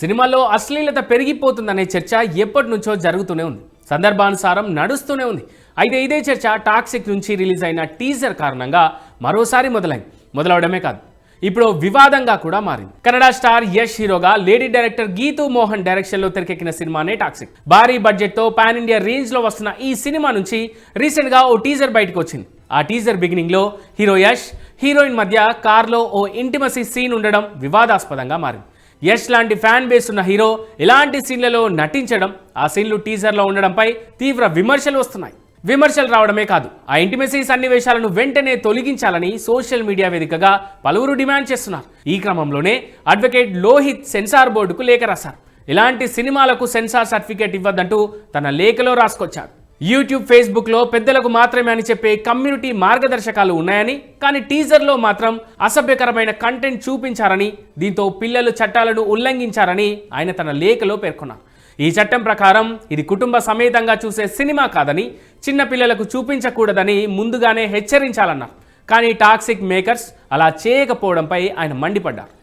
సినిమాల్లో అశ్లీలత పెరిగిపోతుందనే చర్చ ఎప్పటి నుంచో జరుగుతూనే ఉంది. సందర్భానుసారం నడుస్తూనే ఉంది. అయితే ఇదే చర్చ టాక్సిక్ నుంచి రిలీజ్ అయిన టీజర్ కారణంగా మరోసారి మొదలవడమే కాదు, ఇప్పుడు వివాదంగా కూడా మారింది. కన్నడ స్టార్ యష్ హీరోగా lady director Geethu Mohan direction లో తెరకెక్కిన సినిమానే టాక్సిక్. భారీ బడ్జెట్ తో పాన్ ఇండియా రేంజ్ లో వస్తున్న ఈ సినిమా నుంచి రీసెంట్ గా ఓ టీజర్ బయటకు వచ్చింది. ఆ టీజర్ బిగినింగ్ లో హీరో యష్, హీరోయిన్ మధ్య కార్లో ఓ ఇంటిమసీ సీన్ ఉండడం వివాదాస్పదంగా మారింది. యష్ లాంటి ఫ్యాన్ బేస్ ఉన్న హీరో ఇలాంటి సీన్లలో నటించడం, ఆ సీన్లు టీజర్లో ఉండడంపై తీవ్ర విమర్శలు వస్తున్నాయి. విమర్శలు రావడమే కాదు, ఆ ఇంటిమసీ సన్నివేశాలను వెంటనే తొలగించాలని సోషల్ మీడియా వేదికగా పలువురు డిమాండ్ చేస్తున్నారు. ఈ క్రమంలోనే అడ్వకేట్ లోహిత్ సెన్సార్ బోర్డుకు లేఖ రాశారు. ఇలాంటి సినిమాలకు సెన్సార్ సర్టిఫికేట్ ఇవ్వద్దంటూ తన లేఖలో రాసుకొచ్చారు. యూట్యూబ్, ఫేస్బుక్లో పెద్దలకు మాత్రమే అని చెప్పే కమ్యూనిటీ మార్గదర్శకాలు ఉన్నాయని, కానీ టీజర్లో మాత్రం అసభ్యకరమైన కంటెంట్ చూపించారని, దీంతో పిల్లలు చట్టాలను ఉల్లంఘించారని ఆయన తన లేఖలో పేర్కొన్నారు. ఈ చట్టం ప్రకారం ఇది కుటుంబ సమేతంగా చూసే సినిమా కాదని, చిన్న పిల్లలకు చూపించకూడదని ముందుగానే హెచ్చరించాలన్నారు. కానీ టాక్సిక్ మేకర్స్ అలా చేయకపోవడంపై ఆయన మండిపడ్డారు.